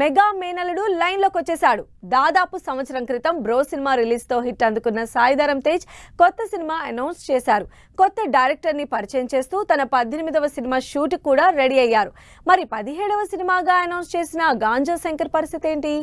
Mega మేనలుడు line లోకి వచ్చేశాడు. దాదాపు సంవత్సరం క్రితం బ్రో సినిమా రిలీజ్ తో హిట్ అందుకున్న సాయి ధరమ్ తేజ్ కొత్త సినిమా అనౌన్స్ చేశారు. కొత్త డైరెక్టర్ ని పరిచయం చేస్తూ తన 18వ సినిమా షూట్ కూడా రెడీ అయ్యారు. మరి 17వ సినిమాగా అనౌన్స్ చేసిన గాంజా శంకర్ పరిస్థితి ఏంటి?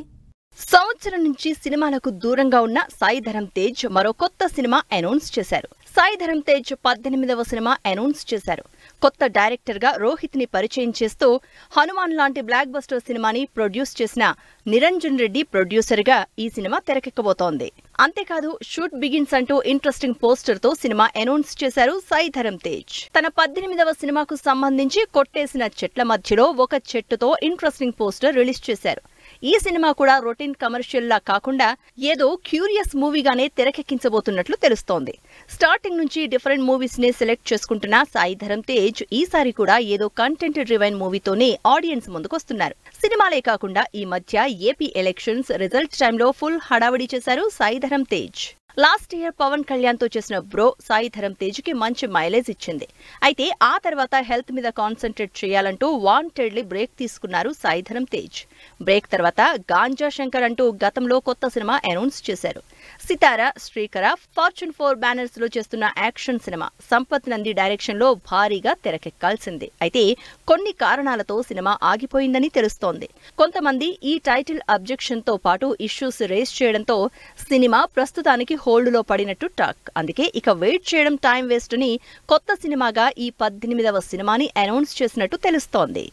సంవత్సరం నుంచి సినిమాలకు దూరంగా ఉన్న సాయి ధరమ్ తేజ్ మరో కొత్త సినిమా అనౌన్స్ చేశారు. సాయి ధరమ్ తేజ్ 18వ సినిమా అనౌన్స్ చేశారు. కొత్త డైరెక్టర్ గా రోహిత్ ని పరిచయం చేస్తూ హనుమాన్ లాంటి బ్లాక్ బస్టర్ సినిమాని ప్రొడ్యూస్ చేసిన నిరంజన్ రెడ్డి ప్రొడ్యూసర్ గా ఈ సినిమా తెరకెక్కబోతోంది. అంతేకాదు షూట్ బిగిన్స్ అంటూ ఇంట్రెస్టింగ్ పోస్టర్ తో సినిమా అనౌన్స్ చేశారు సాయి ధరమ్ తేజ్. తన 18వ సినిమాకు సంబంధించి కొట్టేసిన చెట్ల మధ్యలో ఒక చెట్టుతో ఇంట్రెస్టింగ్ పోస్టర్ రిలీజ్ చేశారు. ఈ సినిమా కూడా రొటీన్ కమర్షియల్ లా కాకుండా ఏదో క్యూరియస్ మూవీగానే తెరకెక్కించబోతున్నట్లు తెలుస్తోంది. స్టార్టింగ్ నుంచి డిఫరెంట్ మూవీస్ ని సెలెక్ట్ చేసుకుంటున్న సాయి ధరమ్ తేజ్ ఈసారి కూడా ఏదో కంటెంట్ డ్రివెన్ మూవీతోనే ఆడియన్స్ ముందుకొస్తున్నారు. సినిమాలే కాకుండా ఈ మధ్య ఏపీ ఎలక్షన్స్ రిజల్ట్ టైంలో ఫుల్ హడావిడి చేశారు సాయి ధరమ్ తేజ్. లాస్ట్ ఇయర్ పవన్ కళ్యాణ్ తో చేసిన బ్రో సాయి ధరమ్ తేజ్ కి మంచి మైలేజ్ ఇచ్చింది. అయితే ఆ తర్వాత హెల్త్ మీద కాన్సన్ట్రేట్ చేయాలంటూ వాంటెడ్లీ బ్రేక్ తీసుకున్నారు సాయి ధరమ్ తేజ్. బ్రేక్ తర్వాత గాంజా శంకర్ అంటూ గతంలో కొత్త సినిమా అనౌన్స్ చేశారు. సితారా, శ్రీకర, ఫార్చ్యూన్ 4 బ్యానర్స్ లో చేస్తున్న action cinema Sampath Nandi direction లో భారీగా తెరకెక్కాల్సింది. అయితే కొన్ని కారణాలతో సినిమా ఆగిపోయిందని తెలుస్తోంది. కొంతమంది ఈ టైటిల్ అబ్జెక్షన్ తో పాటు ఇష్యూస్ రేస్ చేయడంతో సినిమా ప్రస్తుతానికి హోల్డ్ లో పడినట్టు టాక్. అందుకే ఇక వెయిట్ చేయడం టైం వేస్ట్ అని కొత్త సినిమాగా ఈ 18వ సినిమాని అనౌన్స్ చేసినట్టు తెలుస్తోంది.